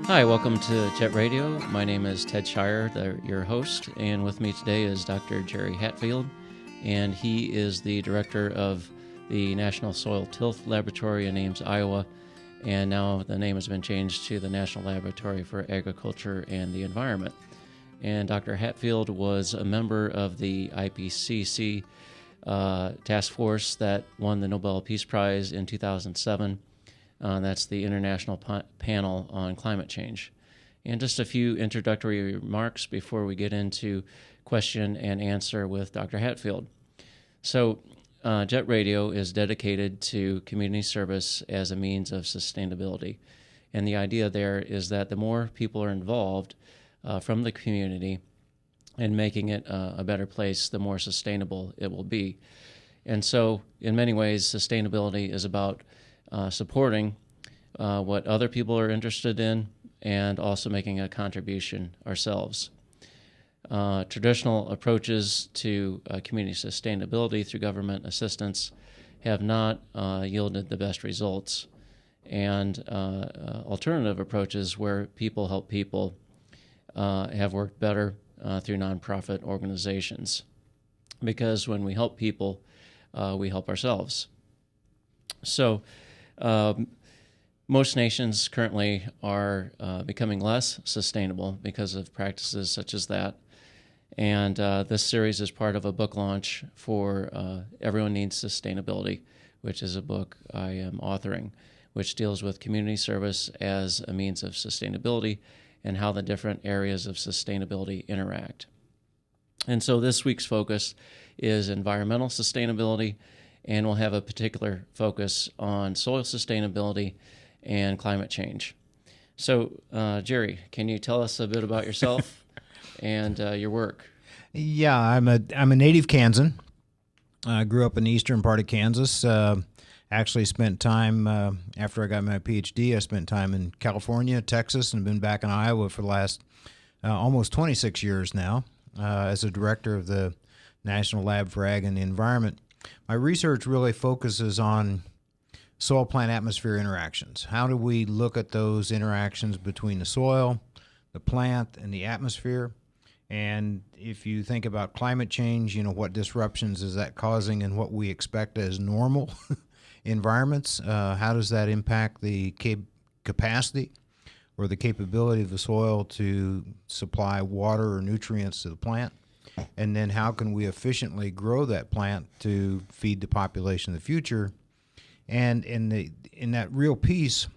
Hi, welcome to JETT Radio. My name is Ted Schierer, your host, and with me today is Dr. Jerry Hatfield, and he is the director of the National Soil Tilth Laboratory in Ames, Iowa, and now the name has been changed to the National Laboratory for Agriculture and the Environment. And Dr. Hatfield was a member of the IPCC task force that won the Nobel Peace Prize in 2007. That's the International Panel on Climate Change. And just a few introductory remarks before we get into question and answer with Dr. Hatfield. So, JETT Radio is dedicated to community service as a means of sustainability. And the idea there is that the more people are involved from the community and making it a better place, the more sustainable it will be. And so, in many ways, sustainability is about supporting what other people are interested in and also making a contribution ourselves. Traditional approaches to community sustainability through government assistance have not yielded the best results, and alternative approaches where people help people have worked better through nonprofit organizations, because when we help people, we help ourselves. So most nations currently are becoming less sustainable because of practices such as that. And this series is part of a book launch for Everyone Needs Sustainability, which is a book I am authoring, which deals with community service as a means of sustainability and how the different areas of sustainability interact. And so this week's focus is environmental sustainability, and we'll have a particular focus on soil sustainability and climate change. So, Jerry, can you tell us a bit about yourself and your work? Yeah, I'm a native Kansan. I grew up in the eastern part of Kansas. Actually spent time, after I got my Ph.D., I spent time in California, Texas, and been back in Iowa for the last almost 26 years now as a director of the National Lab for Ag and the Environment. My research really focuses on soil-plant atmosphere interactions. How do we look at those interactions between the soil, the plant, and the atmosphere? And if you think about climate change, what disruptions is that causing and what we expect as normal environments? How does that impact the capacity or the capability of the soil to supply water or nutrients to the plant? And then how can we efficiently grow that plant to feed the population of the future? And in that real piece,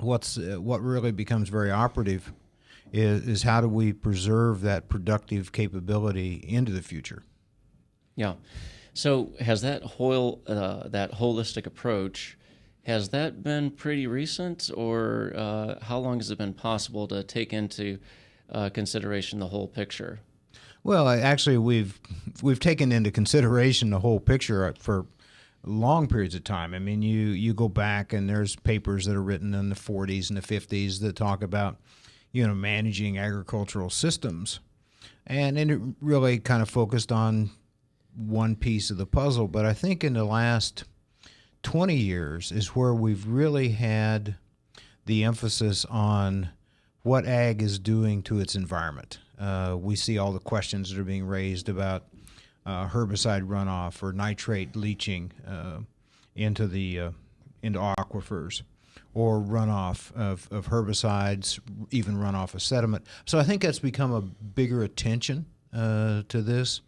what really becomes very operative is how do we preserve that productive capability into the future? Yeah. So has that holistic approach, has that been pretty recent, or how long has it been possible to take into consideration the whole picture? Well, actually, we've taken into consideration the whole picture for long periods of time. I mean, you go back and there's papers that are written in the 40s and the 50s that talk about, managing agricultural systems. And it really kind of focused on one piece of the puzzle. But I think in the last 20 years is where we've really had the emphasis on what ag is doing to its environment. We see all the questions that are being raised about herbicide runoff or nitrate leaching into aquifers, or runoff of herbicides, even runoff of sediment. So I think that's become a bigger attention to this.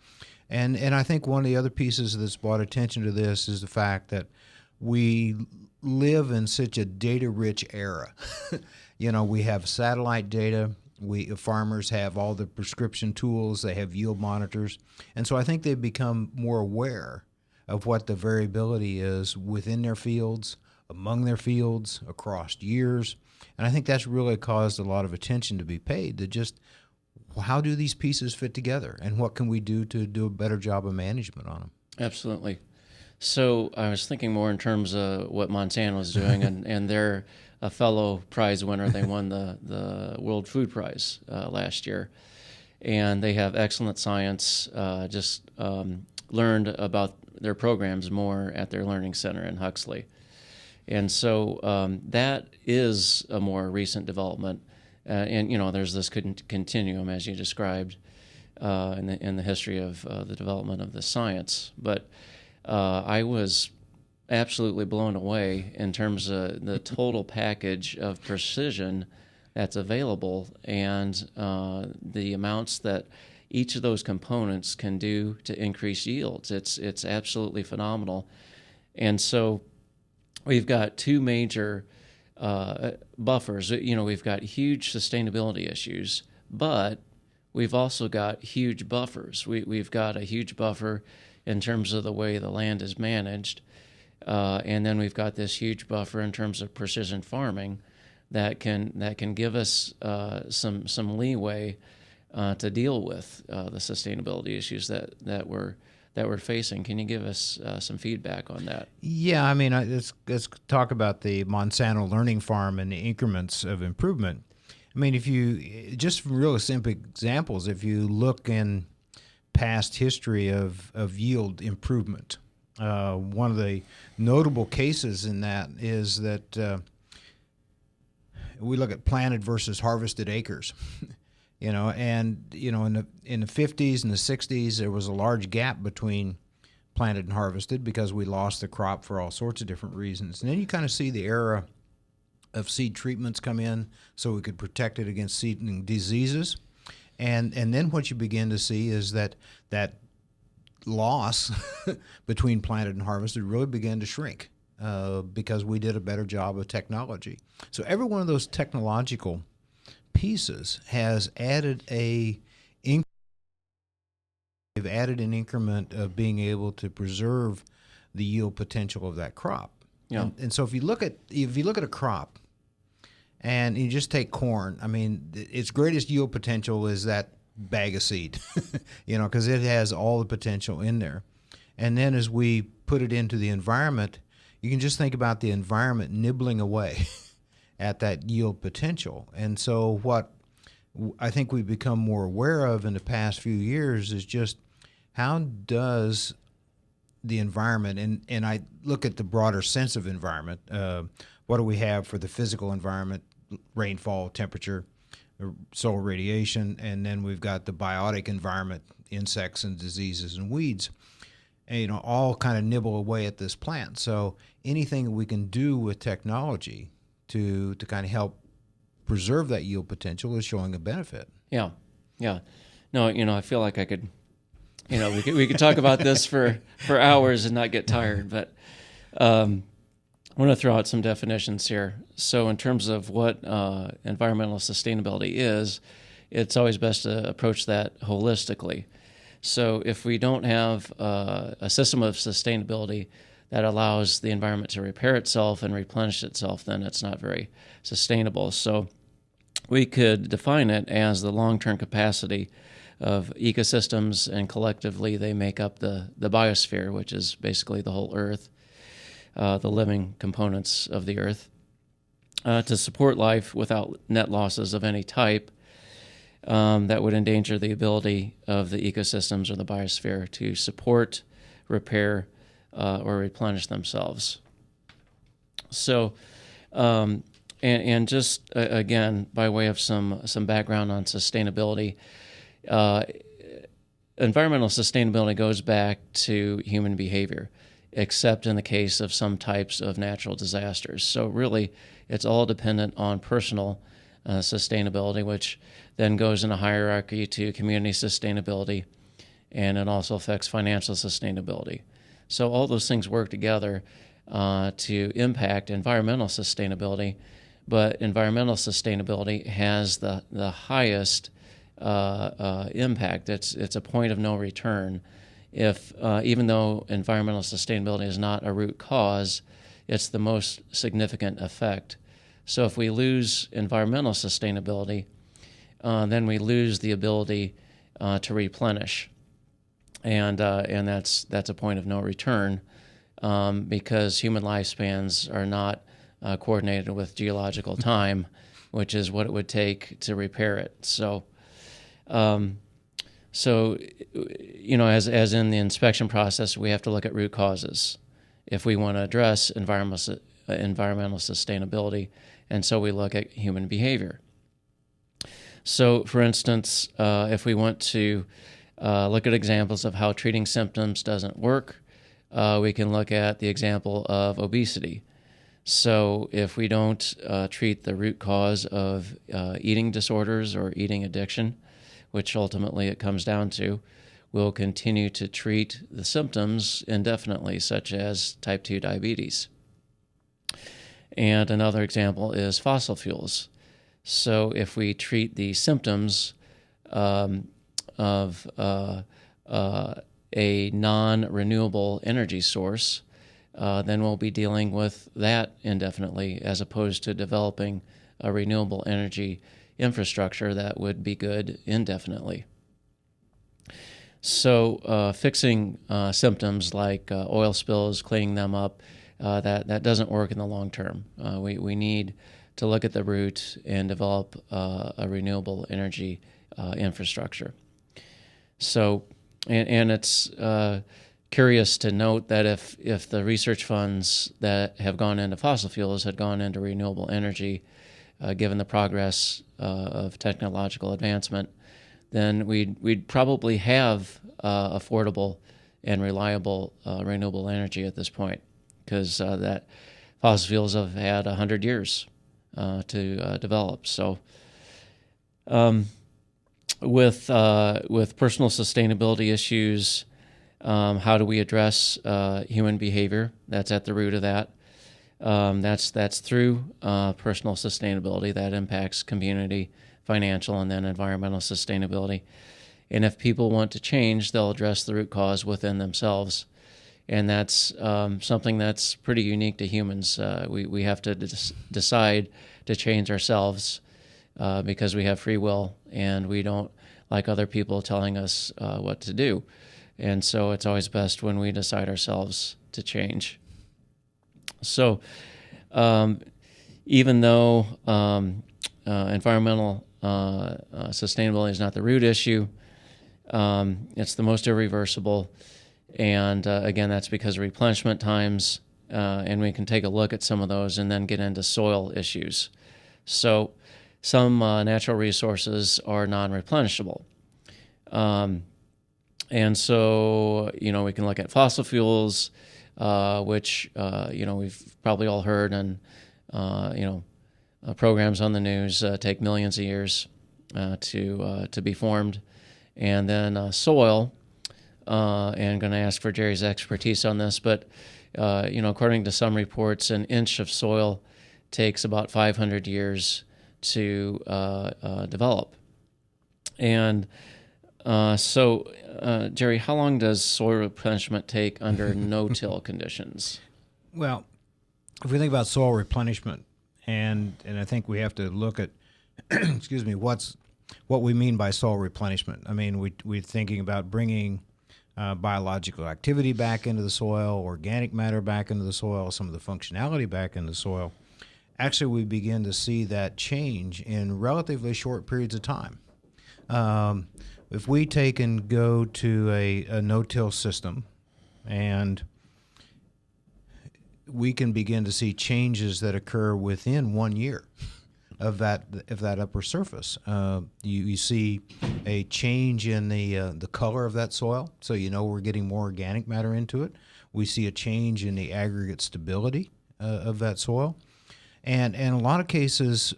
And I think one of the other pieces that's brought attention to this is the fact that we live in such a data-rich era. We have satellite data. Farmers have all the prescription tools. They have yield monitors. And so I think they've become more aware of what the variability is within their fields, among their fields, across years. And I think that's really caused a lot of attention to be paid to just how do these pieces fit together and what can we do to do a better job of management on them? Absolutely. So I was thinking more in terms of what Monsanto is doing, and they're a fellow prize winner. They won the World Food Prize last year, and they have excellent science. Learned about their programs more at their learning center in Huxley. And so that is a more recent development. and there's this continuum as you described in the history of the development of the science. But I was absolutely blown away in terms of the total package of precision that's available, and the amounts that each of those components can do to increase yields. It's absolutely phenomenal. And so we've got two major buffers. We've got huge sustainability issues, but we've also got huge buffers. We've got a huge buffer in terms of the way the land is managed, and then we've got this huge buffer in terms of precision farming that can give us some leeway to deal with the sustainability issues that we're facing. Can you give us some feedback on that? Yeah, I mean, let's talk about the Monsanto learning farm and the increments of improvement. I mean, if you just from real simple examples, if you look in past history of yield improvement, one of the notable cases in that is that we look at planted versus harvested acres. In the 50s and the 60s, there was a large gap between planted and harvested because we lost the crop for all sorts of different reasons. And then you kind of see the era of seed treatments come in so we could protect it against seedling diseases. And then what you begin to see is that loss between planted and harvested really began to shrink because we did a better job of technology. So every one of those technological pieces has added an increment of being able to preserve the yield potential of that crop. Yeah. And so if you look at a crop and you just take corn, I mean, its greatest yield potential is that bag of seed, because it has all the potential in there. And then as we put it into the environment, you can just think about the environment nibbling away at that yield potential. And so what I think we've become more aware of in the past few years is just how does the environment, and I look at the broader sense of environment, what do we have for the physical environment, rainfall, temperature, solar radiation, and then we've got the biotic environment, insects and diseases and weeds, and, all kind of nibble away at this plant. So anything we can do with technology to kind of help preserve that yield potential is showing a benefit. Yeah. No, I feel like I could, we could talk about this for hours and not get tired, but I want to throw out some definitions here. So in terms of what environmental sustainability is, it's always best to approach that holistically. So if we don't have a system of sustainability that allows the environment to repair itself and replenish itself, then it's not very sustainable. So we could define it as the long-term capacity of ecosystems, and collectively they make up the biosphere, which is basically the whole Earth, the living components of the Earth, to support life without net losses of any type that would endanger the ability of the ecosystems or the biosphere to support, repair, or replenish themselves. So, and just again, by way of some background on sustainability, environmental sustainability goes back to human behavior, except in the case of some types of natural disasters. So really, it's all dependent on personal sustainability, which then goes in a hierarchy to community sustainability, and it also affects financial sustainability. So all those things work together to impact environmental sustainability, but environmental sustainability has the highest impact. It's a point of no return. If even though environmental sustainability is not a root cause, it's the most significant effect. So if we lose environmental sustainability, then we lose the ability to replenish. And that's a point of no return because human lifespans are not coordinated with geological time, which is what it would take to repair it. So, as in the inspection process, we have to look at root causes if we want to address environmental sustainability, and so we look at human behavior. So, for instance, if we want to look at examples of how treating symptoms doesn't work, we can look at the example of obesity. So if we don't treat the root cause of eating disorders or eating addiction, which ultimately it comes down to, we'll continue to treat the symptoms indefinitely, such as type 2 diabetes. And another example is fossil fuels. So if we treat the symptoms of a non-renewable energy source, then we'll be dealing with that indefinitely, as opposed to developing a renewable energy infrastructure that would be good indefinitely. So fixing symptoms like oil spills, cleaning them up, that doesn't work in the long term. We need to look at the root and develop a renewable energy infrastructure. So, and it's curious to note that if the research funds that have gone into fossil fuels had gone into renewable energy, given the progress of technological advancement, then we'd probably have affordable and reliable renewable energy at this point, because that fossil fuels have had 100 years to develop. So, with personal sustainability issues, how do we address human behavior? That's at the root of that. That's through personal sustainability that impacts community, financial, and then environmental sustainability. And if people want to change, they'll address the root cause within themselves. And that's something that's pretty unique to humans. We have to decide to change ourselves because we have free will, and we don't like other people telling us what to do. And so it's always best when we decide ourselves to change. So even though environmental sustainability is not the root issue, it's the most irreversible. And again, that's because of replenishment times. And we can take a look at some of those and then get into soil issues. So some natural resources are non-replenishable. And so, we can look at fossil fuels, which, we've probably all heard, and, programs on the news take millions of years to be formed. And then soil, and going to ask for Jerry's expertise on this, but, according to some reports, an inch of soil takes about 500 years to develop. And so, Jerry, how long does soil replenishment take under no-till conditions? Well, if we think about soil replenishment, and I think we have to look at, excuse me, what we mean by soil replenishment. I mean, we're thinking about bringing biological activity back into the soil, organic matter back into the soil, some of the functionality back into the soil. Actually, we begin to see that change in relatively short periods of time. If we take and go to a no-till system, and we can begin to see changes that occur within 1 year of that upper surface. You see a change in the color of that soil, so we're getting more organic matter into it. We see a change in the aggregate stability of that soil. And in a lot of cases,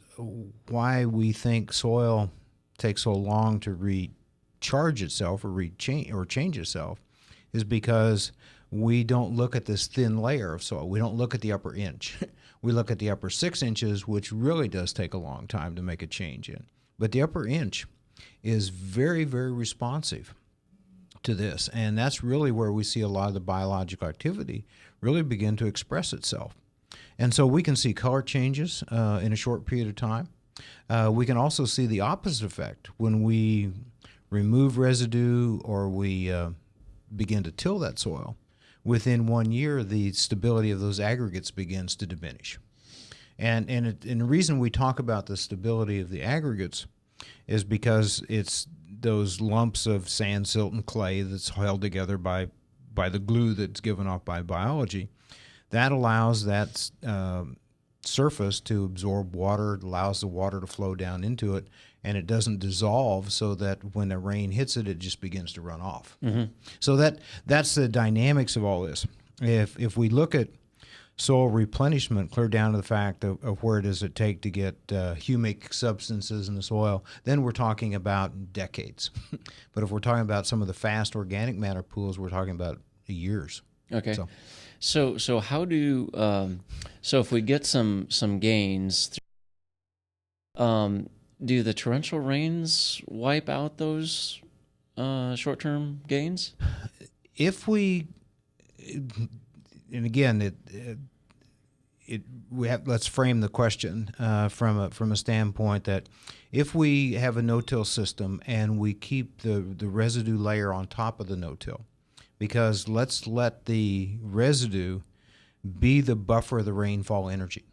why we think soil takes so long to recharge itself or change itself is because we don't look at this thin layer of soil. We don't look at the upper inch. We look at the upper 6 inches, which really does take a long time to make a change in. But the upper inch is very, very responsive to this, and that's really where we see a lot of the biological activity really begin to express itself. And so we can see color changes in a short period of time. We can also see the opposite effect when we remove residue or we begin to till that soil. Within 1 year, the stability of those aggregates begins to diminish. And the reason we talk about the stability of the aggregates is because it's those lumps of sand, silt, and clay that's held together by the glue that's given off by biology. That allows that surface to absorb water, it allows the water to flow down into it, and it doesn't dissolve, so that when the rain hits it, it just begins to run off. Mm-hmm. So that's the dynamics of all this. If we look at soil replenishment, clear down to the fact of where does it take to get humic substances in the soil, then we're talking about decades. But if we're talking about some of the fast organic matter pools, we're talking about years. Okay. So how do so if we get some gains, do the torrential rains wipe out those short-term gains? If we, and again, let's frame the question from a standpoint that if we have a no-till system and we keep the residue layer on top of the no-till, because let's let the residue be the buffer of the rainfall energy,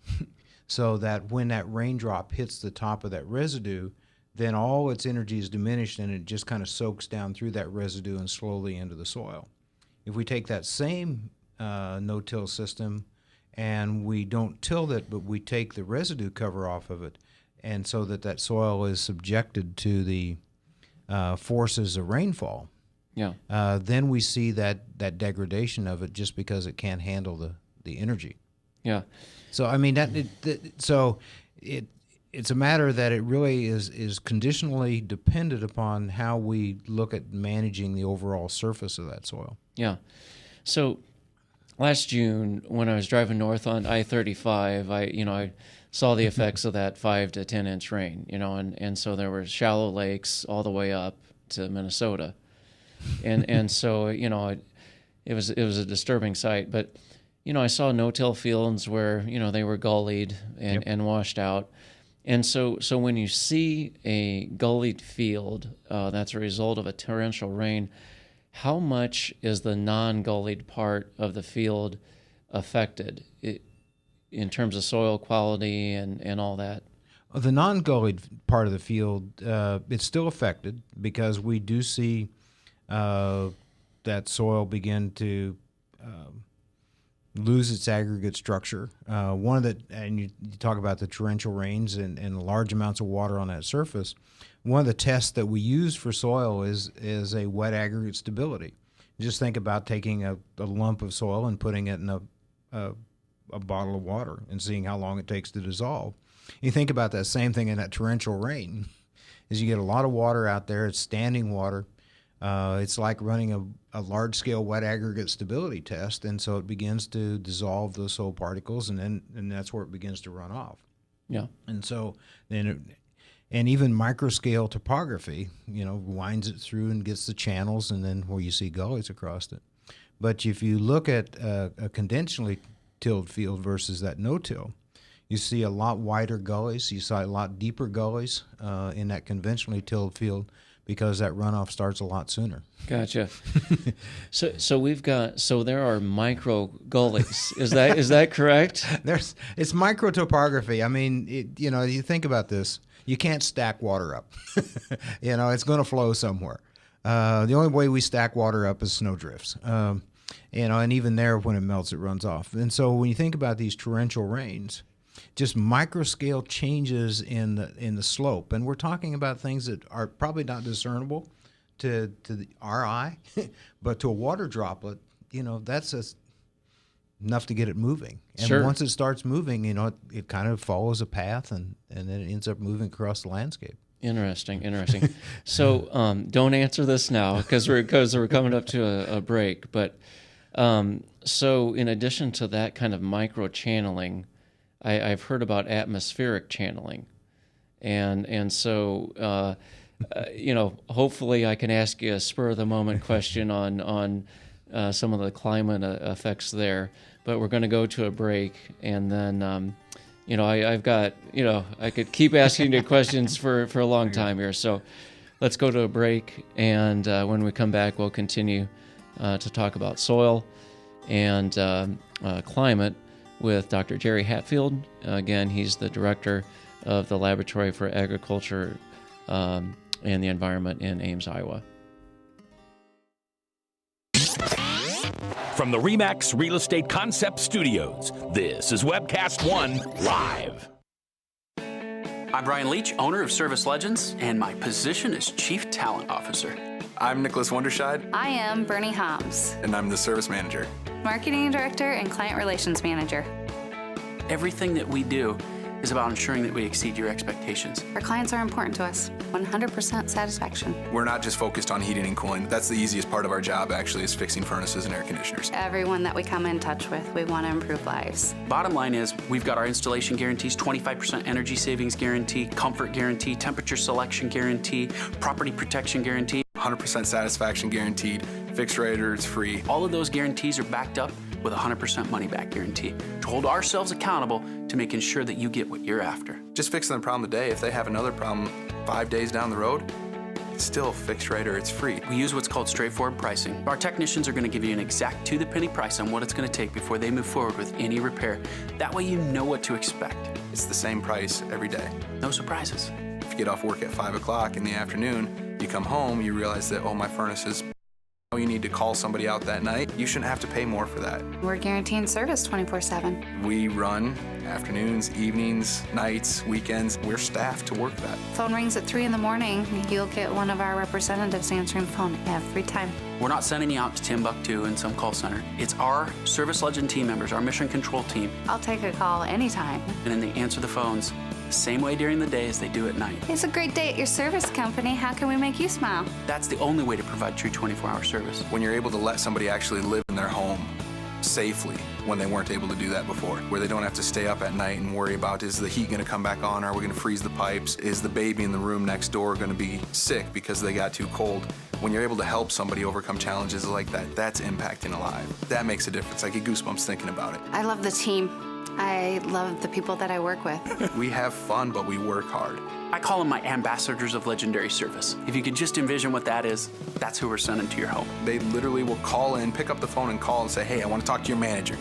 so that when that raindrop hits the top of that residue, then all its energy is diminished and it just kind of soaks down through that residue and slowly into the soil. If we take that same no-till system and we don't till it, but we take the residue cover off of it, and so that soil is subjected to the forces of rainfall, then we see that degradation of it just because it can't handle the energy. Yeah. So I mean it's a matter that it really is conditionally dependent upon how we look at managing the overall surface of that soil. Yeah. So last June, when I was driving north on I-35, I saw the effects of that 5 to 10 inch rain, and so there were shallow lakes all the way up to Minnesota, and so it was a disturbing sight. But I saw no-till fields where they were gullied and washed out, and so when you see a gullied field that's a result of a torrential rain, how much is the non-gullied part of the field affected in terms of soil quality and all that? The non-gullied part of the field, it's still affected because we do see that soil begin to lose its aggregate structure. And you talk about the torrential rains and large amounts of water on that surface. One of the tests that we use for soil is a wet aggregate stability. Just think about taking a lump of soil and putting it in a bottle of water and seeing how long it takes to dissolve. You think about that same thing in that torrential rain, is you get a lot of water out there. It's standing water. It's like running a large-scale wet aggregate stability test, and so it begins to dissolve those soil particles, and that's where it begins to run off. Yeah. And so then, and even microscale topography, winds it through and gets the channels, and then where you see gullies across it. But if you look at a conventionally tilled field versus that no-till, you see a lot wider gullies. You see a lot deeper gullies in that conventionally tilled field, because that runoff starts a lot sooner. Gotcha. So there are micro gullies. Is that correct? It's micro topography. I mean, you think about this. You can't stack water up. It's going to flow somewhere. The only way we stack water up is snow drifts. And even there, when it melts, it runs off. And so when you think about these torrential rains, just microscale changes in the slope, and we're talking about things that are probably not discernible to our eye, but to a water droplet, that's enough to get it moving. And sure. Once it starts moving, it kind of follows a path, and then it ends up moving across the landscape. Interesting. So don't answer this now because we're coming up to a break. But so in addition to that kind of micro channeling, I've heard about atmospheric channeling, and so hopefully I can ask you a spur of the moment question on some of the climate effects there. But we're going to go to a break, and then I've got I could keep asking you questions for a long time here. So let's go to a break, and when we come back, we'll continue to talk about soil and climate with Dr. Jerry Hatfield. Again, he's the director of the Laboratory for Agriculture and the Environment in Ames, Iowa. From the RE/MAX Real Estate Concept Studios, this is Webcast One Live. I'm Brian Leach, owner of Service Legends, and my position is Chief Talent Officer. I'm Nicholas Wonderscheid. I am Bernie Hobbs, And I'm the Service Manager. Marketing Director and Client Relations Manager. Everything that we do is about ensuring that we exceed your expectations. Our clients are important to us. 100% satisfaction. We're not just focused on heating and cooling. That's the easiest part of our job, actually, is fixing furnaces and air conditioners. Everyone that we come in touch with, we want to improve lives. Bottom line is, we've got our installation guarantees, 25% energy savings guarantee, comfort guarantee, temperature selection guarantee, property protection guarantee. 100% satisfaction guaranteed. Fixed rate or it's free. All of those guarantees are backed up with a 100% money-back guarantee to hold ourselves accountable to making sure that you get what you're after. Just fixing the problem today. If they have another problem 5 days down the road, it's still fixed rate or it's free. We use what's called straightforward pricing. Our technicians are going to give you an exact to-the-penny price on what it's going to take before they move forward with any repair. That way you know what to expect. It's the same price every day. No surprises. If you get off work at 5 o'clock in the afternoon, you come home, you realize that, oh, my furnace is... You need to call somebody out that night. You shouldn't have to pay more for that. We're guaranteeing service 24/7. We run afternoons, evenings, nights, weekends. We're staffed to work that. Phone rings at 3 in the morning. You'll get one of our representatives answering the phone every time. We're not sending you out to Timbuktu in some call center. It's our Service Legend team members, our mission control team. I'll take a call anytime. And then they answer the phones the same way during the day as they do at night. It's a great day at your service company. How can we make you smile? That's the only way to provide true 24-hour service. When you're able to let somebody actually live in their home safely when they weren't able to do that before, where they don't have to stay up at night and worry about, is the heat going to come back on? Are we going to freeze the pipes? Is the baby in the room next door going to be sick because they got too cold? When you're able to help somebody overcome challenges like that, that's impacting a life. That makes a difference. I get goosebumps thinking about it. I love the team. I love the people that I work with. We have fun, but we work hard. I call them my ambassadors of legendary service. If you could just envision what that is, that's who we're sending to your home. They literally will call in, pick up the phone and call and say, hey, I want to talk to your manager.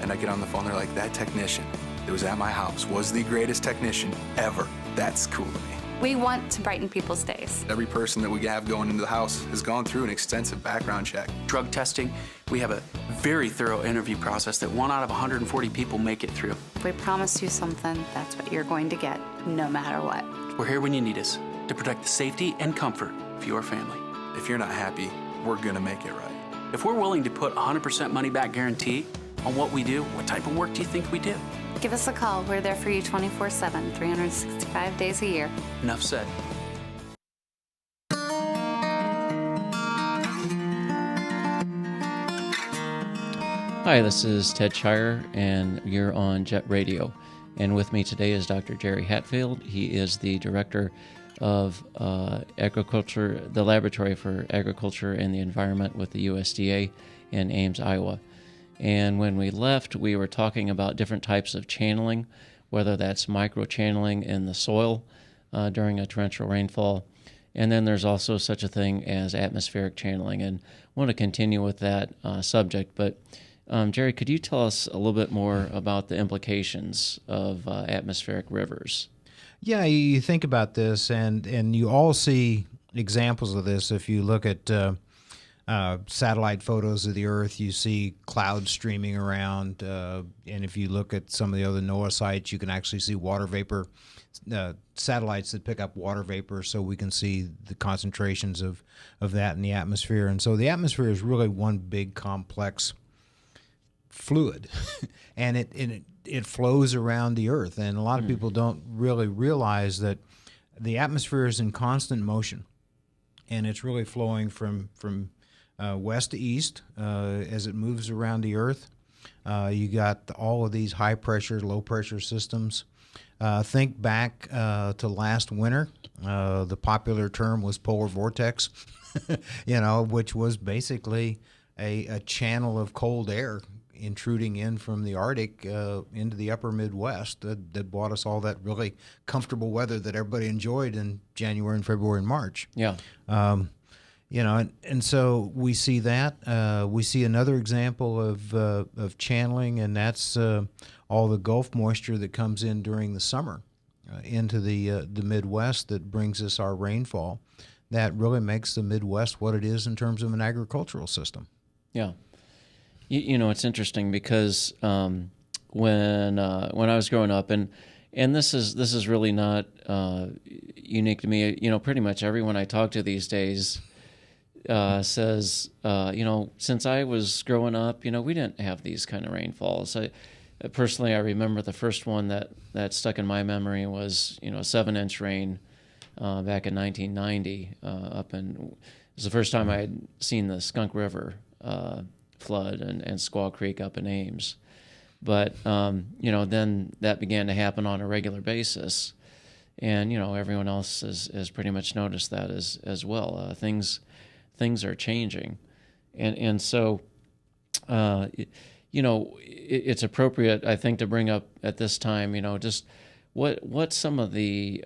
And I get on the phone, they're like, that technician that was at my house was the greatest technician ever. That's cool to me. We want to brighten people's days. Every person that we have going into the house has gone through an extensive background check. Drug testing, we have a very thorough interview process that 1 out of 140 people make it through. If we promise you something, that's what you're going to get, no matter what. We're here when you need us to protect the safety and comfort of your family. If you're not happy, we're gonna make it right. If we're willing to put 100% money-back guarantee on what we do, what type of work do you think we do? Give us a call. We're there for you 24/7, 365 days a year. Enough said. Hi, this is Ted Schierer, and you're on JETT Radio. And with me today is Dr. Jerry Hatfield. He is the director of agriculture, the Laboratory for Agriculture and the Environment with the USDA in Ames, Iowa. And when we left, we were talking about different types of channeling, whether that's micro-channeling in the soil during a torrential rainfall. And then there's also such a thing as atmospheric channeling. And I want to continue with that subject. But Jerry, could you tell us a little bit more about the implications of atmospheric rivers? Yeah, you think about this, and you all see examples of this. If you look at satellite photos of the Earth, you see clouds streaming around, and if you look at some of the other NOAA sites, you can actually see water vapor, satellites that pick up water vapor, so we can see the concentrations of that in the atmosphere. And so the atmosphere is really one big complex fluid, and it flows around the Earth. And a lot of people don't really realize that the atmosphere is in constant motion, and it's really flowing from west to east as it moves around the Earth. You got all of these high pressure, low pressure systems. Think back to last winter. The popular term was polar vortex, which was basically a channel of cold air intruding in from the Arctic into the upper Midwest that brought us all that really comfortable weather that everybody enjoyed in January and February and March. Yeah. And so we see that. We see another example of channeling, and that's all the Gulf moisture that comes in during the summer into the Midwest that brings us our rainfall. That really makes the Midwest what it is in terms of an agricultural system. Yeah. It's interesting because when I was growing up, and And this is really not unique to me. Pretty much everyone I talk to these days says, since I was growing up, we didn't have these kind of rainfalls. Personally, I remember the first one that stuck in my memory was, a 7-inch rain back in 1990 it was the first time I had seen the Skunk River flood and Squaw Creek up in Ames. But, then that began to happen on a regular basis. And, everyone else has pretty much noticed that as well. Things are changing. And so, it's appropriate, I think, to bring up at this time, just what some of the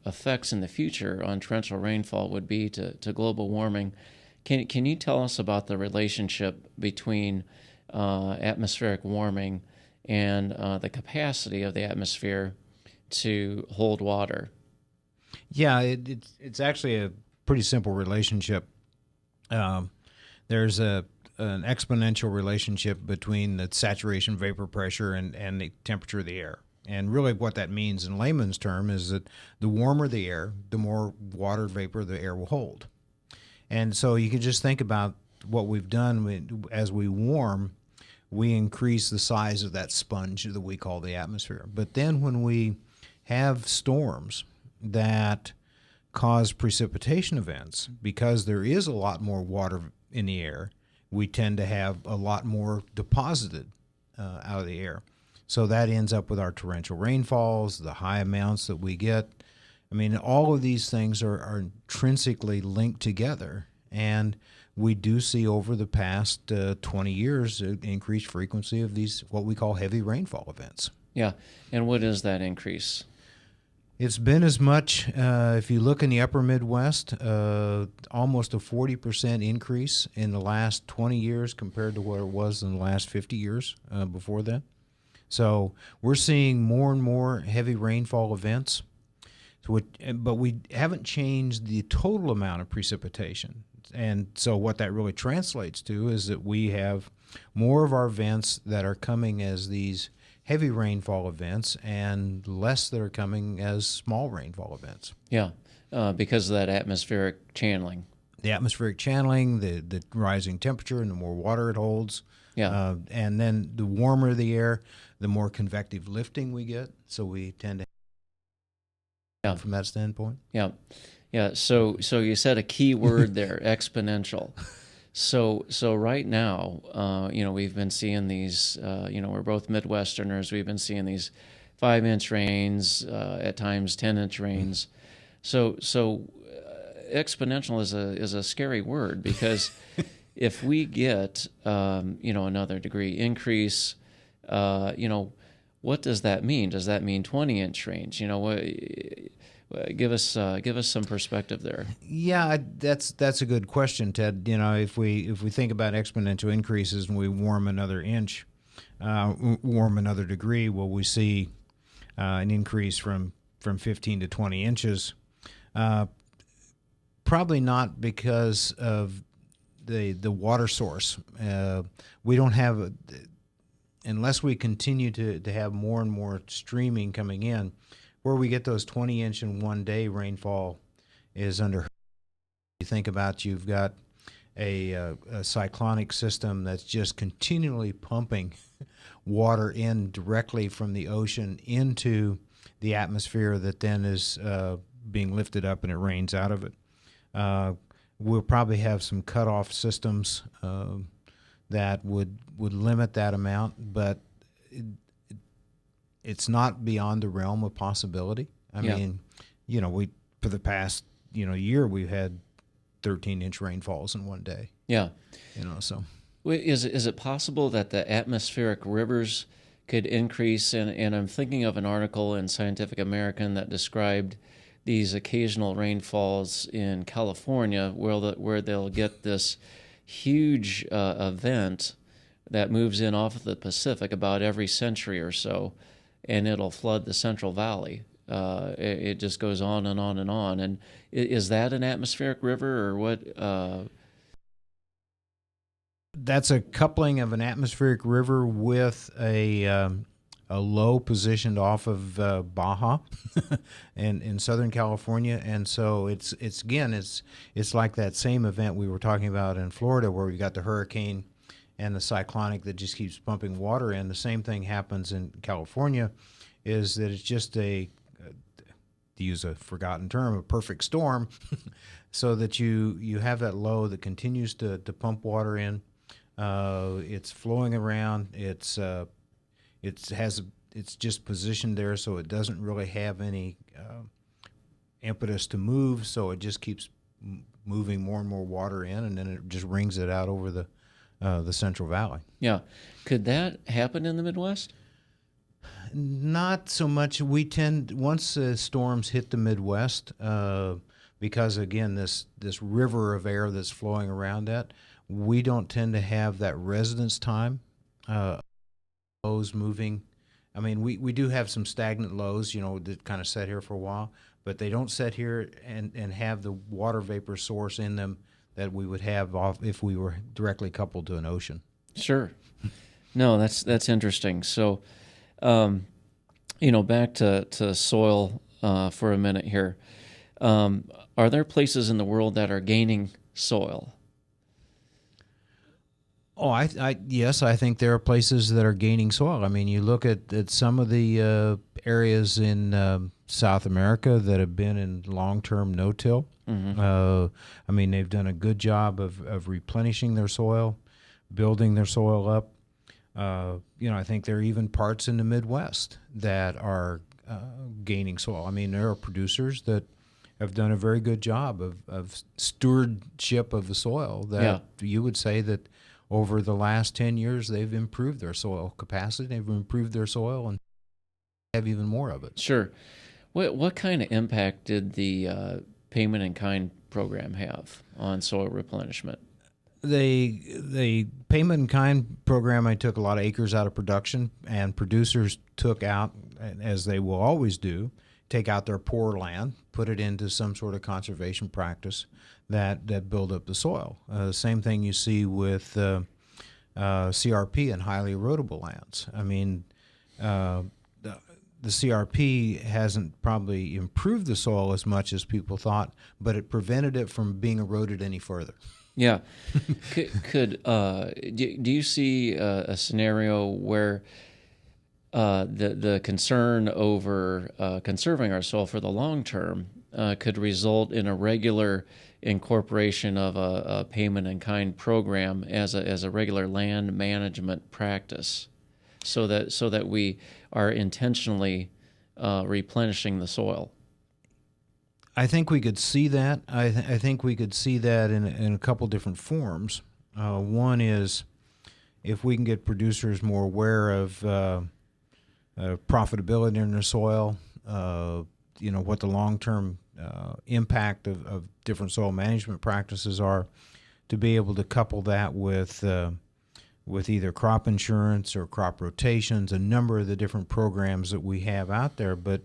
effects in the future on torrential rainfall would be to global warming. Can you tell us about the relationship between atmospheric warming and the capacity of the atmosphere to hold water? Yeah, it's actually a pretty simple relationship. There's an exponential relationship between the saturation vapor pressure and the temperature of the air. And really what that means in layman's term is that the warmer the air, the more water vapor the air will hold. And so you can just think about what we've done as we warm, we increase the size of that sponge that we call the atmosphere. But then when we have storms that cause precipitation events, because there is a lot more water in the air, we tend to have a lot more deposited out of the air. So that ends up with our torrential rainfalls, the high amounts that we get. I mean, all of these things are intrinsically linked together. And we do see over the past 20 years an increased frequency of these, what we call heavy rainfall events. Yeah. And what is that increase? It's been as much, if you look in the upper Midwest, almost a 40% increase in the last 20 years compared to what it was in the last 50 years before that. So we're seeing more and more heavy rainfall events, but we haven't changed the total amount of precipitation. And so what that really translates to is that we have more of our events that are coming as these heavy rainfall events and less that are coming as small rainfall events. Yeah, because of that atmospheric channeling. The atmospheric channeling, the rising temperature, and the more water it holds. Yeah. And then the warmer the air, the more convective lifting we get. So we tend to from that standpoint. Yeah. Yeah. So you said a key word there, exponential. So right now, we've been seeing these, we're both Midwesterners. We've been seeing these 5-inch rains, at times 10-inch rains. So exponential is a scary word because if we get, another degree increase, what does that mean? Does that mean 20-inch rains? Give us some perspective there. Yeah, that's a good question, Ted. If we think about exponential increases and we warm another inch, warm another degree, will we see an increase from 15 to 20 inches? Probably not, because of the water source. We don't have unless we continue to have more and more streaming coming in. Where we get those 20-inch in one day rainfall is under. You think about, you've got a cyclonic system that's just continually pumping water in directly from the ocean into the atmosphere that then is being lifted up and it rains out of it. We'll probably have some cutoff systems that would limit that amount, but it's not beyond the realm of possibility. I mean, we for the past year we've had 13-inch rainfalls in one day. Yeah. So is it possible that the atmospheric rivers could increase? And I'm thinking of an article in Scientific American that described these occasional rainfalls in California where they'll get this huge event that moves in off of the Pacific about every century or so, and it'll flood the Central Valley. It just goes on and on and on. And is that an atmospheric river, or what? That's a coupling of an atmospheric river with a a low positioned off of Baja and in Southern California. And so it's like that same event we were talking about in Florida, where we got the hurricane and the cyclonic that just keeps pumping water in. The same thing happens in California, is that it's just to use a forgotten term, a perfect storm, so that you have that low that continues to pump water in. It's flowing around. It's just positioned there, so it doesn't really have any impetus to move. So it just keeps moving more and more water in, and then it just wrings it out over the Central Valley. Yeah. Could that happen in the Midwest? Not so much. We tend, once storms hit the Midwest, because again, this river of air that's flowing around that, we don't tend to have that residence time, lows moving. I mean, we do have some stagnant lows, that kind of set here for a while, but they don't set here and have the water vapor source in them that we would have if we were directly coupled to an ocean. Sure. No, that's interesting. So, back to soil for a minute here. Are there places in the world that are gaining soil? Oh, yes, I think there are places that are gaining soil. I mean, you look at some of the areas in South America that have been in long-term no-till. Mm-hmm. I mean, they've done a good job of replenishing their soil, building their soil up. I think there are even parts in the Midwest that are gaining soil. I mean, there are producers that have done a very good job of stewardship of the soil that you would say that over the last 10 years, they've improved their soil capacity, they've improved their soil, and have even more of it. Sure. What kind of impact did the payment in kind program have on soil replenishment? The payment in kind program, I took a lot of acres out of production, and producers took out, as they will always do, take out their poor land, put it into some sort of conservation practice that build up the soil. Same thing you see with CRP and highly erodible lands. I mean, the CRP hasn't probably improved the soil as much as people thought, but it prevented it from being eroded any further. Yeah. Do you see a scenario where the concern over conserving our soil for the long term could result in a regular incorporation of a payment in kind program as a regular land management practice, so that we are intentionally replenishing the soil? I think we could see that. I think we could see that in a couple different forms. One is if we can get producers more aware of profitability in their soil, what the long-term impact of different soil management practices are, to be able to couple that with either crop insurance or crop rotations, a number of the different programs that we have out there. But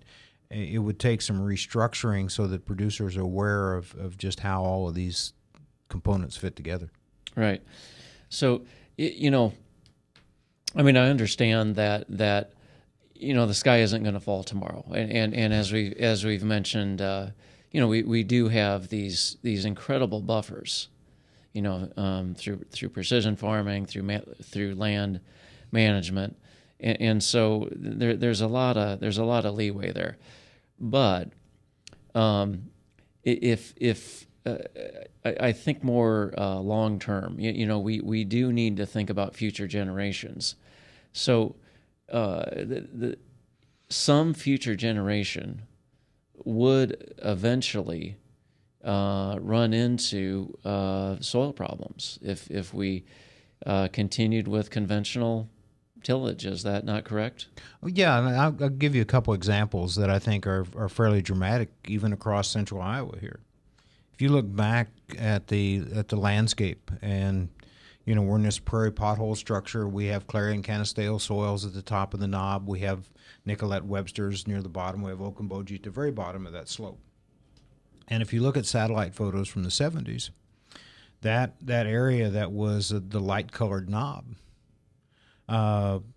it would take some restructuring so that producers are aware of just how all of these components fit together. Right. So, I understand that the sky isn't going to fall tomorrow, and as we've mentioned, we do have these incredible buffers, through precision farming, through land management, and so there's a lot of leeway there. But if I think more long term, we do need to think about future generations. So some future generation would eventually run into soil problems if we continued with conventional tillage. Is that not correct? Yeah, and I'll give you a couple examples that I think are fairly dramatic, even across central Iowa here. If you look back at the landscape, and we're in this prairie pothole structure. We have Clarion Canisteo soils at the top of the knob. We have Nicolette Webster's near the bottom. We have Okomboji at the very bottom of that slope. And if you look at satellite photos from the 70s, that area that was the light-colored knob,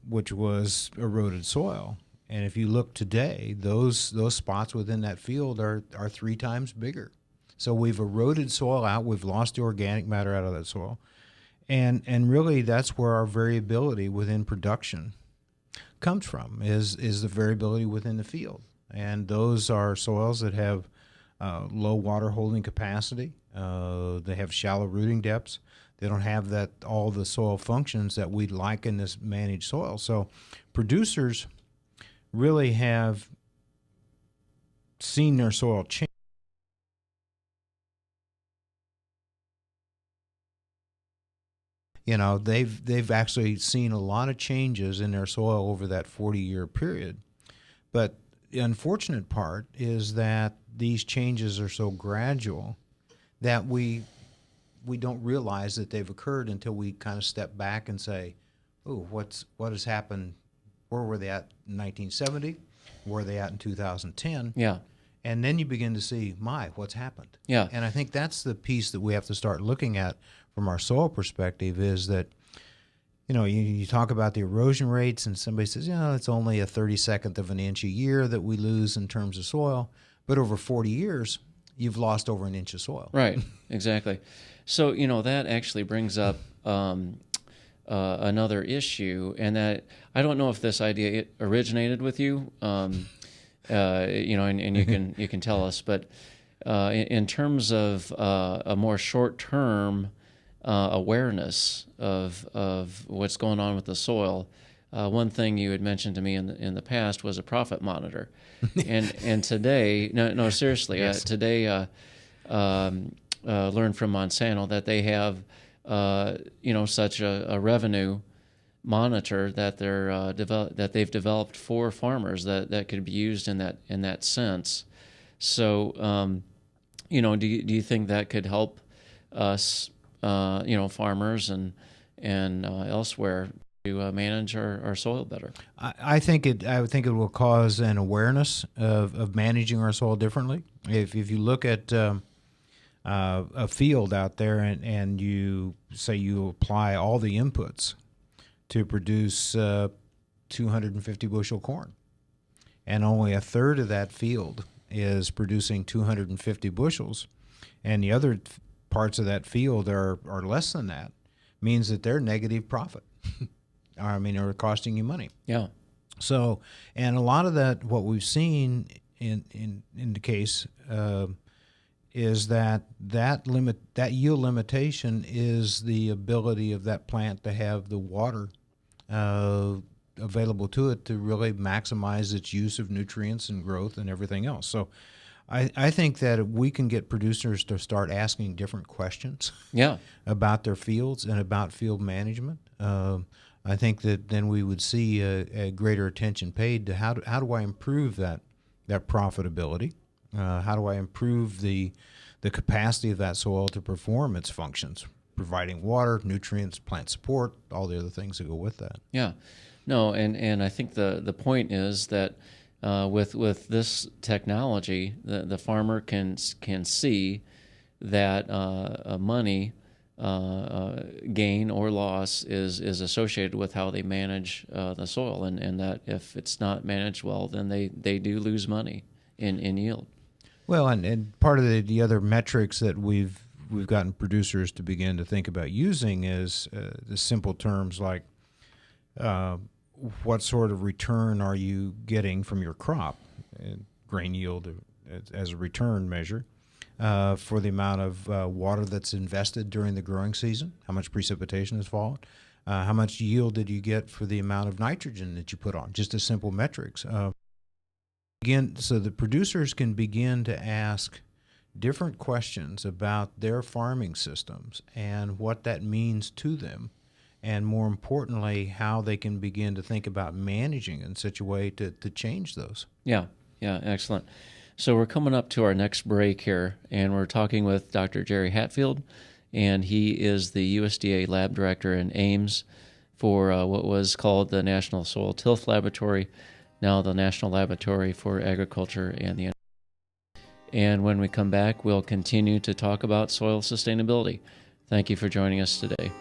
which was eroded soil. And if you look today, those spots within that field are 3 times bigger. So we've eroded soil out. We've lost the organic matter out of that soil. And really that's where our variability within production comes from, is the variability within the field. And those are soils that have low water holding capacity. They have shallow rooting depths. They don't have all the soil functions that we'd like in this managed soil. So producers really have seen their soil change. You know, they've actually seen a lot of changes in their soil over that 40-year period. But the unfortunate part is that these changes are so gradual that we don't realize that they've occurred until we kind of step back and say, oh, what has happened? Where were they at in 1970? Where are they at in 2010? Yeah. And then you begin to see, what's happened? Yeah. And I think that's the piece that we have to start looking at from our soil perspective, is that, you talk about the erosion rates and somebody says, it's only a 32nd of an inch a year that we lose in terms of soil. But over 40 years, you've lost over an inch of soil. Right, exactly. So, that actually brings up another issue, and that I don't know if this idea originated with you, and you can tell us, but in terms of a more short-term awareness of what's going on with the soil, one thing you had mentioned to me in the past was a profit monitor, and today, no, seriously, yes. Today learned from Monsanto that they have such a revenue monitor that they've developed for farmers that could be used in that sense. So, do you think that could help us, farmers and elsewhere to manage our soil better? I think it will cause an awareness of managing our soil differently. If you look at a field out there and you say you apply all the inputs to produce 250 bushel corn, and only a third of that field is producing 250 bushels, and the other parts of that field are less than that, means that they're negative profit. Are costing you money. Yeah. So, and a lot of that, what we've seen in the case is that yield limitation is the ability of that plant to have the water available to it to really maximize its use of nutrients and growth and everything else. So I think that if we can get producers to start asking different questions about their fields and about field management, I think that then we would see a greater attention paid to how do I improve that profitability? How do I improve the capacity of that soil to perform its functions, providing water, nutrients, plant support, all the other things that go with that? Yeah. No, and I think the point is that with this technology, the farmer can see that money gain or loss is associated with how they manage the soil, and that if it's not managed well, then they do lose money in yield. Well, and part of the other metrics that we've gotten producers to begin to think about using is the simple terms like what sort of return are you getting from your crop, grain yield as a return measure, for the amount of water that's invested during the growing season, how much precipitation has fallen, how much yield did you get for the amount of nitrogen that you put on, just as simple metrics. So the producers can begin to ask different questions about their farming systems and what that means to them, and more importantly, how they can begin to think about managing in such a way to change those. Yeah, excellent. So we're coming up to our next break here, and we're talking with Dr. Jerry Hatfield, and he is the USDA Lab Director in Ames for what was called the National Soil Tilth Laboratory, now the National Laboratory for Agriculture and the Environment. And when we come back, we'll continue to talk about soil sustainability. Thank you for joining us today.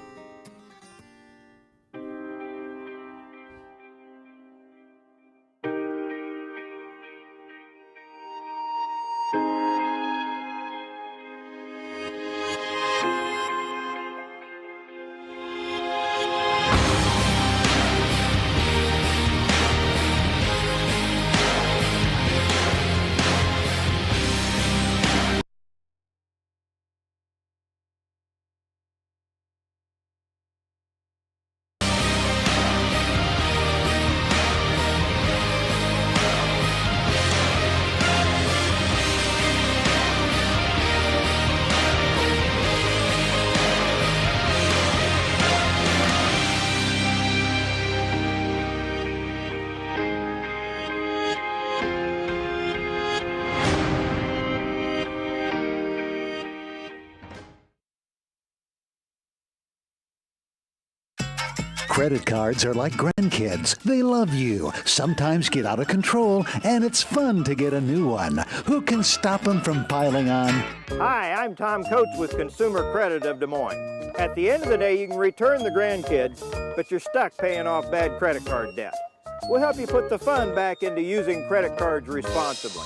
Credit cards are like grandkids. They love you, sometimes get out of control, and it's fun to get a new one. Who can stop them from piling on? Hi, I'm Tom Coates with Consumer Credit of Des Moines. At the end of the day, you can return the grandkids, but you're stuck paying off bad credit card debt. We'll help you put the fun back into using credit cards responsibly.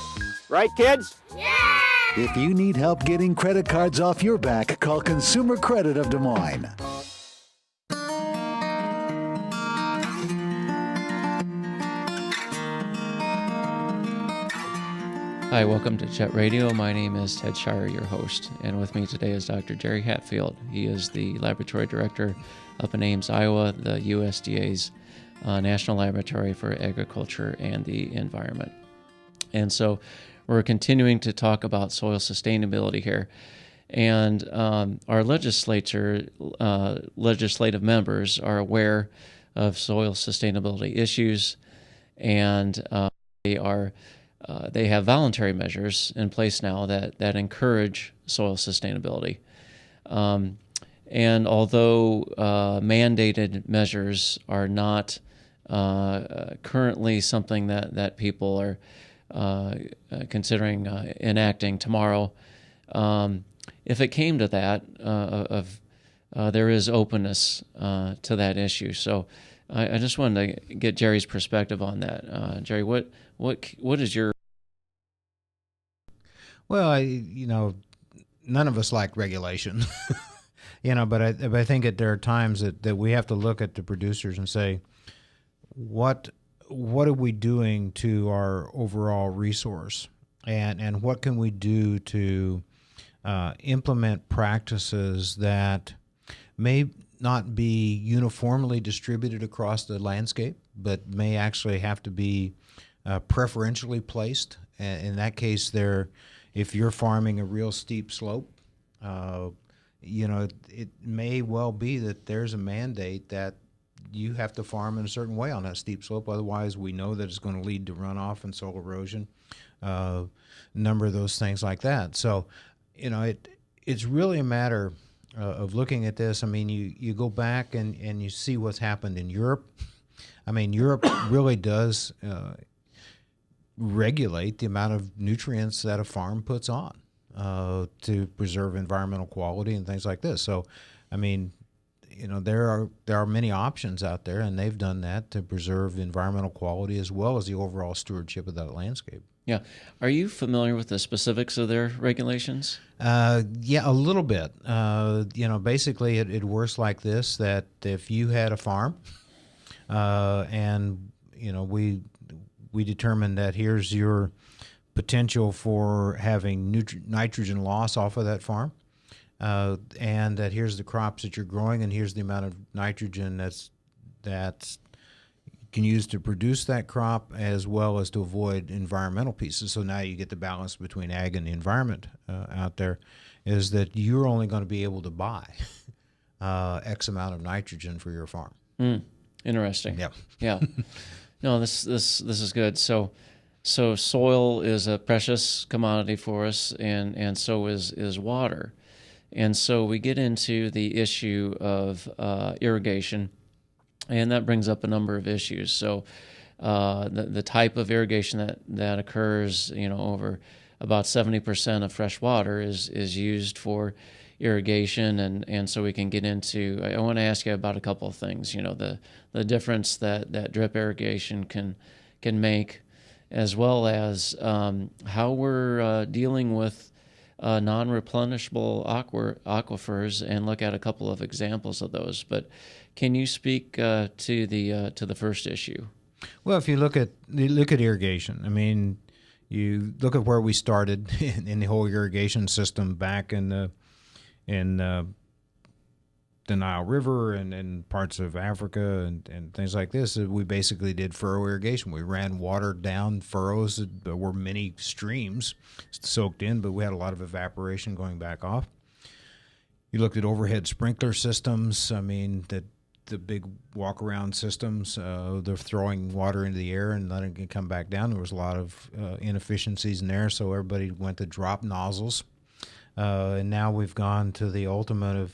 Right, kids? Yeah! If you need help getting credit cards off your back, call Consumer Credit of Des Moines. Hi, welcome to JETT Radio. My name is Ted Schierer, your host, and with me today is Dr. Jerry Hatfield. He is the laboratory director up in Ames, Iowa, the USDA's National Laboratory for Agriculture and the Environment. And so we're continuing to talk about soil sustainability here. And our legislative members are aware of soil sustainability issues, and they have voluntary measures in place now that encourage soil sustainability. And although mandated measures are not currently something that people are considering enacting tomorrow, if it came to that, there is openness to that issue. So I just wanted to get Jerry's perspective on that. Jerry, what is your... Well, none of us like regulation, but I think that there are times that we have to look at the producers and say, what are we doing to our overall resource, and what can we do to implement practices that may not be uniformly distributed across the landscape, but may actually have to be preferentially placed. And in that case, if you're farming a real steep slope, it may well be that there's a mandate that you have to farm in a certain way on that steep slope. Otherwise, we know that it's going to lead to runoff and soil erosion, a number of those things like that. So, it's really a matter of looking at this. I mean, you go back and you see what's happened in Europe. I mean, Europe really does regulate the amount of nutrients that a farm puts on to preserve environmental quality and things like this. So, I mean, there are many options out there, and they've done that to preserve environmental quality as well as the overall stewardship of that landscape. Yeah. Are you familiar with the specifics of their regulations? Yeah, a little bit. Basically it works like this, that if you had a farm and, we determined that here's your potential for having nitrogen loss off of that farm, and that here's the crops that you're growing, and here's the amount of nitrogen that's you can use to produce that crop as well as to avoid environmental pieces. So now you get the balance between ag and the environment out there, is that you're only going to be able to buy X amount of nitrogen for your farm. Interesting. Yep. Yeah. No, this is good. So soil is a precious commodity for us, and so is water. And so we get into the issue of irrigation, and that brings up a number of issues. So the type of irrigation that occurs, over about 70% of fresh water is used for irrigation, and so we can get into, I want to ask you about a couple of things, the difference that drip irrigation can make, as well as how we're dealing with non-replenishable aquifers, and look at a couple of examples of those. But can you speak to the first issue? Well, if you look at irrigation, I mean, you look at where we started in the whole irrigation system back in the Nile River and parts of Africa and things like this. We basically did furrow irrigation. We ran water down furrows. There were many streams soaked in, but we had a lot of evaporation going back off. You looked at overhead sprinkler systems. I mean, the big walk-around systems, they're throwing water into the air and letting it come back down. There was a lot of inefficiencies in there, so everybody went to drop nozzles. And now we've gone to the ultimate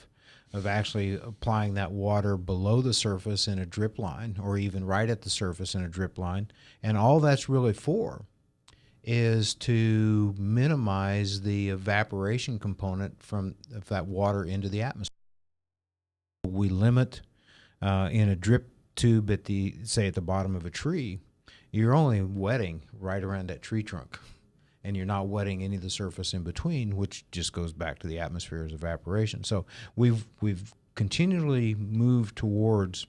of actually applying that water below the surface in a drip line, or even right at the surface in a drip line. And all that's really for is to minimize the evaporation component of that water into the atmosphere. We limit in a drip tube at the bottom of a tree, you're only wetting right around that tree trunk, and you're not wetting any of the surface in between, which just goes back to the atmosphere as evaporation. So we've continually moved towards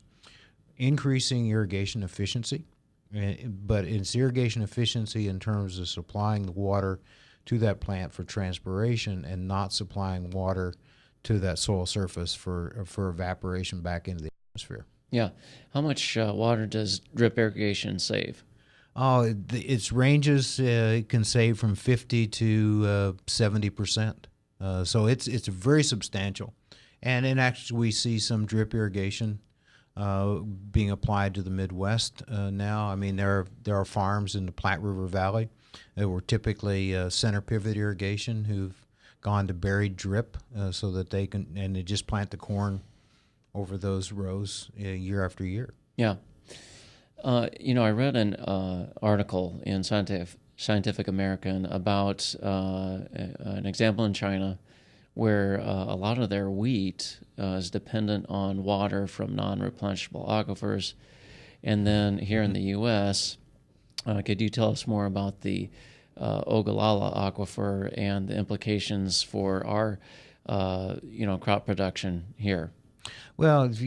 increasing irrigation efficiency, but it's irrigation efficiency in terms of supplying the water to that plant for transpiration and not supplying water to that soil surface for evaporation back into the atmosphere. Yeah. How much water does drip irrigation save? Oh, its ranges, it can save from 50 to 70%. So it's very substantial. And actually we see some drip irrigation being applied to the Midwest now. I mean, there are farms in the Platte River Valley that were typically center pivot irrigation who've gone to buried drip so that they just plant the corn over those rows year after year. Yeah. I read an article in Scientific American about an example in China where a lot of their wheat is dependent on water from non-replenishable aquifers. And then here in the U.S., could you tell us more about the Ogallala aquifer and the implications for our, crop production here? Well, if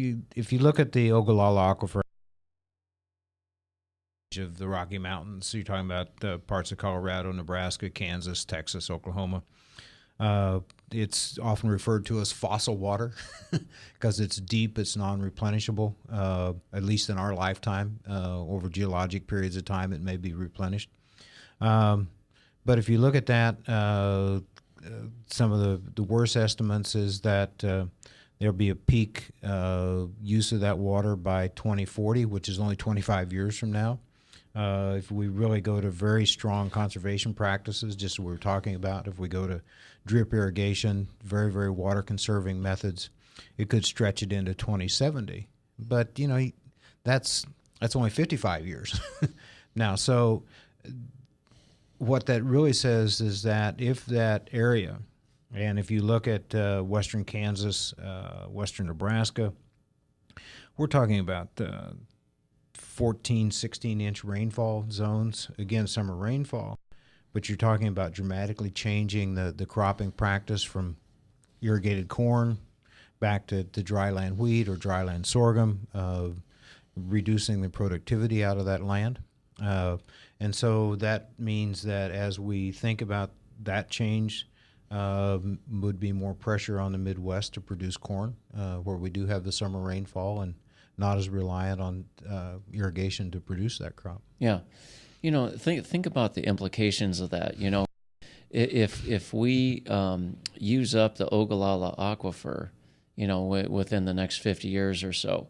you look at the Ogallala aquifer of the Rocky Mountains, so you're talking about parts of Colorado, Nebraska, Kansas, Texas, Oklahoma. It's often referred to as fossil water because it's deep, it's non-replenishable, at least in our lifetime. Over geologic periods of time, it may be replenished. But if you look at that, some of the worst estimates is that there'll be a peak use of that water by 2040, which is only 25 years from now. If we really go to very strong conservation practices, just what we were talking about, if we go to drip irrigation, very, very water-conserving methods, it could stretch it into 2070. But, that's only 55 years now. So what that really says is that if that area, and if you look at western Kansas, western Nebraska, we're talking about 14, 16-inch rainfall zones, again, summer rainfall, but you're talking about dramatically changing the cropping practice from irrigated corn back to dryland wheat or dryland sorghum, reducing the productivity out of that land. And so that means that as we think about that change, would be more pressure on the Midwest to produce corn, where we do have the summer rainfall and not as reliant on irrigation to produce that crop. Yeah. Think about the implications of that. If we use up the Ogallala aquifer, within the next 50 years or so,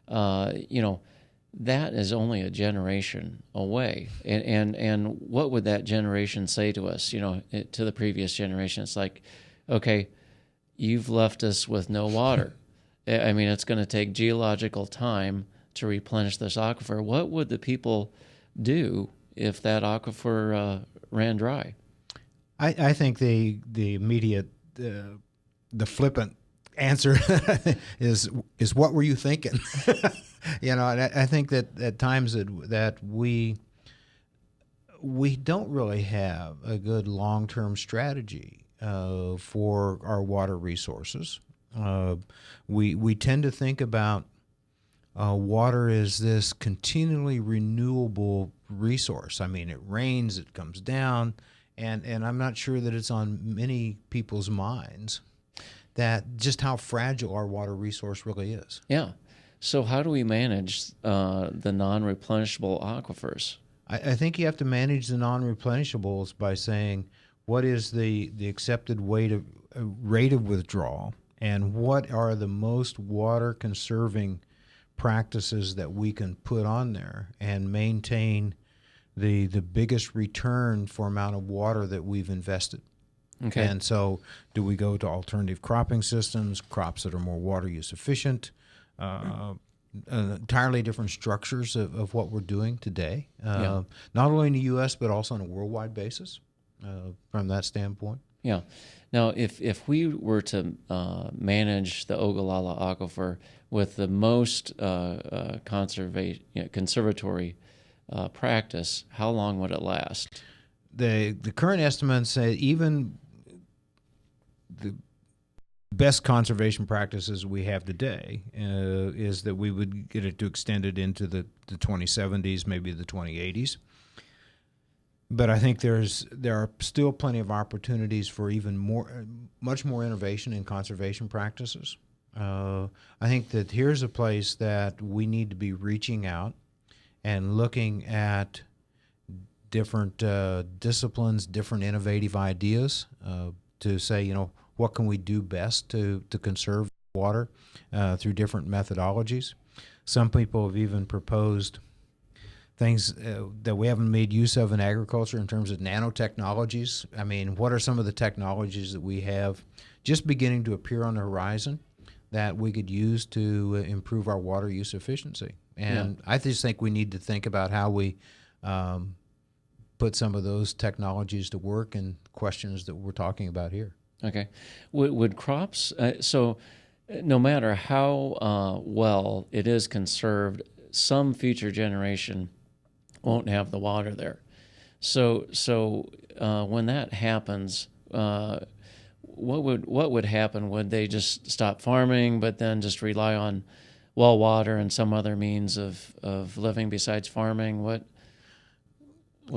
that is only a generation away. And what would that generation say to us, to the previous generation? It's like, okay, you've left us with no water. I mean, it's going to take geological time to replenish this aquifer. What would the people do if that aquifer ran dry? I think the immediate, the flippant answer is what were you thinking? And I think that at times that we don't really have a good long-term strategy for our water resources. We tend to think about water as this continually renewable resource. I mean, it rains, it comes down, and I'm not sure that it's on many people's minds that just how fragile our water resource really is. Yeah. So how do we manage the non-replenishable aquifers? I think you have to manage the non-replenishables by saying what is the accepted rate of withdrawal, and what are the most water-conserving practices that we can put on there and maintain the biggest return for amount of water that we've invested. Okay. And so do we go to alternative cropping systems, crops that are more water use efficient, entirely different structures of what we're doing today, not only in the U.S., but also on a worldwide basis from that standpoint? Yeah. Now, if we were to manage the Ogallala Aquifer with the most conservatory practice, how long would it last? The current estimates say even the best conservation practices we have today is that we would get it to extend it into the 2070s, maybe the 2080s. But I think there are still plenty of opportunities for much more innovation in conservation practices. I think that here's a place that we need to be reaching out and looking at different disciplines, different innovative ideas to say, what can we do best to conserve water through different methodologies. Some people have even proposed things that we haven't made use of in agriculture in terms of nanotechnologies. I mean, what are some of the technologies that we have just beginning to appear on the horizon that we could use to improve our water use efficiency? And I just think we need to think about how we put some of those technologies to work in questions that we're talking about here. Okay. Would crops, so no matter how well it is conserved, some future generation won't have the water there. So when that happens, what would happen? Would they just stop farming, but then just rely on well water and some other means of living besides farming? What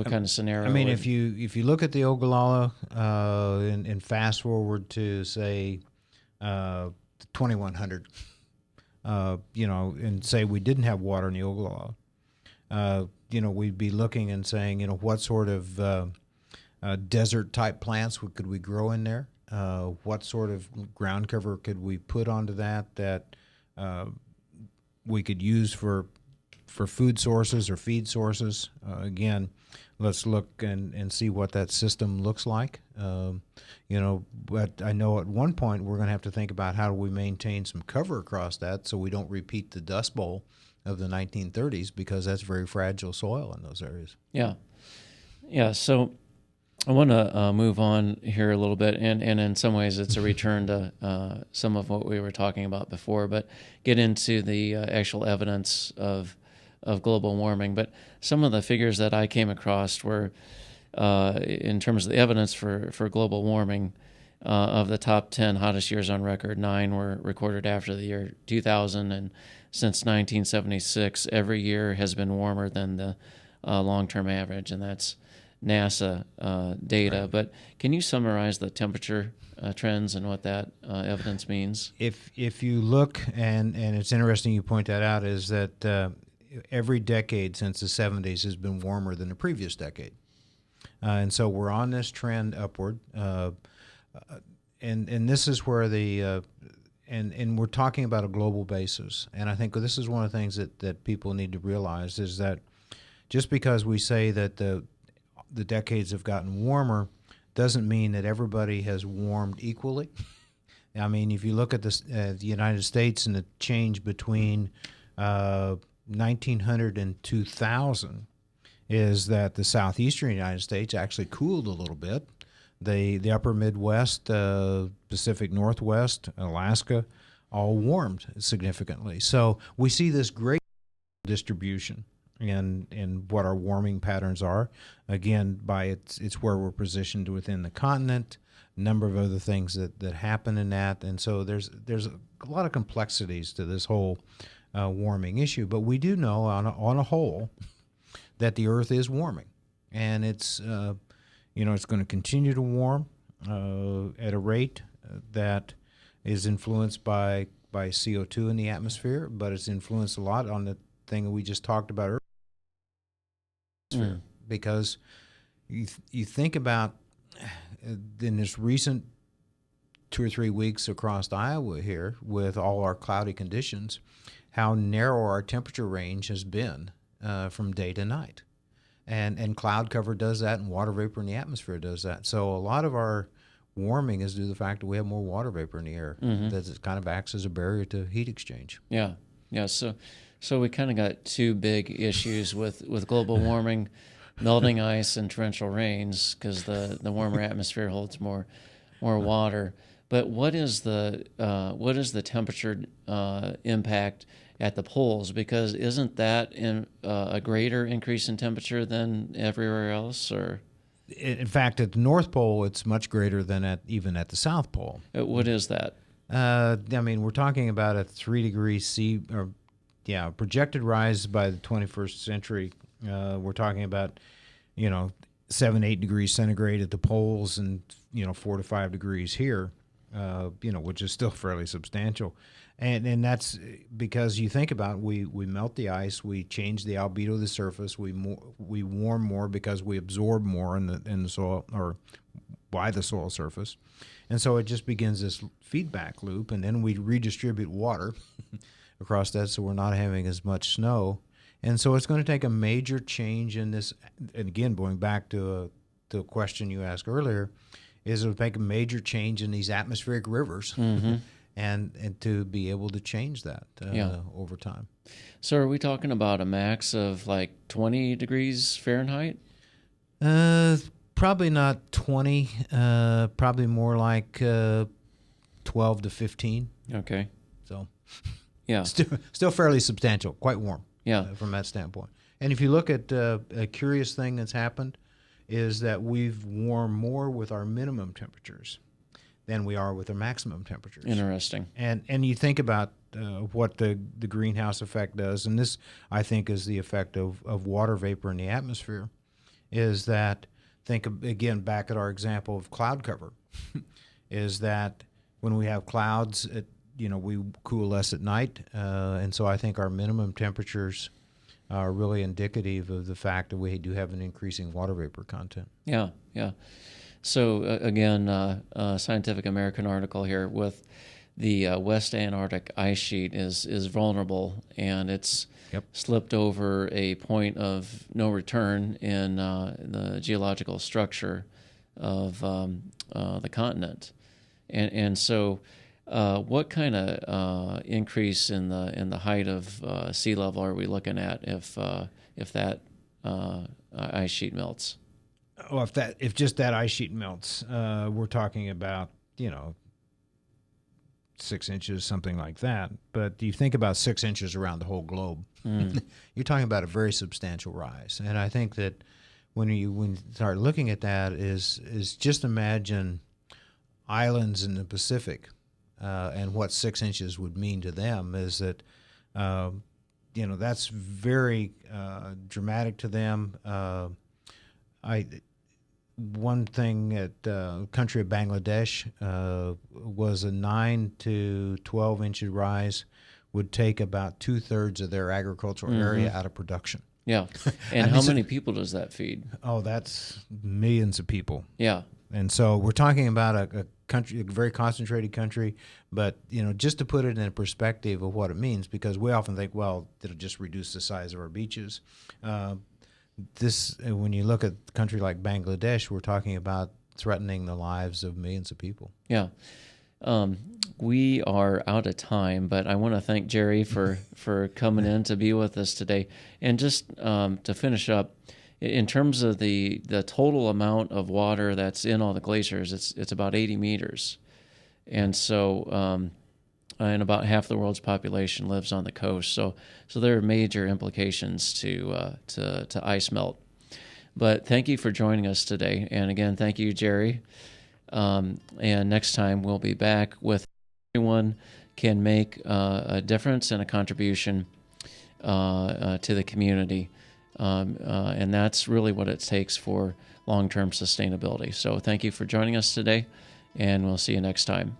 kind of scenario? I mean, if you look at the Ogallala and fast forward to say 2100, and say we didn't have water in the Ogallala, we'd be looking and saying, what sort of desert type plants could we grow in there? What sort of ground cover could we put onto that we could use for food sources or feed sources? Again, let's look and see what that system looks like. But I know at one point we're going to have to think about how do we maintain some cover across that so we don't repeat the Dust Bowl of the 1930s, because that's very fragile soil in those areas. Yeah. So I want to move on here a little bit, and in some ways it's a return to some of what we were talking about before, but get into the actual evidence of global warming. But some of the figures that I came across were, in terms of the evidence for global warming, of the top 10 hottest years on record, 9 were recorded after the year 2000, and since 1976, every year has been warmer than the long-term average, and that's NASA data. Right. But can you summarize the temperature trends and what that evidence means? If you look, and it's interesting you point that out, is that every decade since the 70s has been warmer than the previous decade. And so we're on this trend upward. And this is where and we're talking about a global basis. And I think this is one of the things that people need to realize, is that just because we say that the decades have gotten warmer doesn't mean that everybody has warmed equally. I mean, if you look at the United States and the change between 1900 and 2000, is that the southeastern United States actually cooled a little bit. The upper Midwest, Pacific Northwest, Alaska, all warmed significantly. So we see this great distribution in what our warming patterns are. Again, by it's where we're positioned within the continent, a number of other things that happen in that. And so there's a lot of complexities to this whole warming issue. But we do know on a whole that the Earth is warming, and it's it's going to continue to warm at a rate that is influenced by CO2 in the atmosphere, but it's influenced a lot on the thing that we just talked about earlier. Because you think about in this recent 2 or 3 weeks across Iowa here with all our cloudy conditions, how narrow our temperature range has been from day to night. And cloud cover does that, and water vapor in the atmosphere does that. So a lot of our warming is due to the fact that we have more water vapor in the air. That it kind of acts as a barrier to heat exchange. Yeah, yeah. So we kind of got two big issues with global warming, melting ice, and torrential rains, because the warmer atmosphere holds more water. But what is the temperature impact at the poles? Because isn't that a greater increase in temperature than everywhere else? Or In fact, at the North Pole, it's much greater than even at the South Pole. what is that? I mean, we're talking about a 3 degrees C, projected rise by the 21st century. We're talking about, 7-8 degrees centigrade at the poles, and 4 to 5 degrees here. Which is still fairly substantial, and that's because you think about it, we melt the ice, we change the albedo of the surface, we warm more because we absorb more in the soil or by the soil surface, and so it just begins this feedback loop, and then we redistribute water across that, so we're not having as much snow, and so it's going to take a major change in this. And again, going back to a question you asked earlier, is it'll make a major change in these atmospheric rivers, and to be able to change that over time. So are we talking about a max of like 20 degrees Fahrenheit? Probably not 20. Probably more like 12 to 15. Okay. So, yeah, still fairly substantial, quite warm. Yeah, from that standpoint. And if you look at a curious thing that's happened, is that we've warmed more with our minimum temperatures than we are with our maximum temperatures. Interesting. And you think about what the greenhouse effect does, and this, I think, is the effect of water vapor in the atmosphere, is that, again, back at our example of cloud cover, is that when we have clouds, we cool less at night, and so I think our minimum temperatures are really indicative of the fact that we do have an increasing water vapor content. Yeah, yeah. So again, Scientific American article here with the West Antarctic ice sheet is vulnerable, and it's slipped over a point of no return in the geological structure of the continent, and so. What kind of increase in the height of sea level are we looking at if that ice sheet melts? Oh, if just that ice sheet melts, we're talking about 6 inches, something like that. But you think about 6 inches around the whole globe, you're talking about a very substantial rise. And I think that when you start looking at that, is just imagine islands in the Pacific. And what 6 inches would mean to them is that, that's very dramatic to them. One thing at the country of Bangladesh was a 9 to 12 inch rise would take about 2/3 of their agricultural area out of production. Yeah, and how many people does that feed? Oh, that's millions of people. Yeah. And so we're talking about a country, a very concentrated country, but just to put it in a perspective of what it means, because we often think, well, it'll just reduce the size of our beaches. When you look at a country like Bangladesh, we're talking about threatening the lives of millions of people. Yeah. We are out of time, but I want to thank Jerry for coming in to be with us today. And just to finish up, in terms of the total amount of water that's in all the glaciers, it's about 80 meters. And so, and about half the world's population lives on the coast. So there are major implications to ice melt. But thank you for joining us today. And again, thank you, Jerry. And next time we'll be back with everyone can make a difference and a contribution to the community. And that's really what it takes for long-term sustainability. So thank you for joining us today, and we'll see you next time.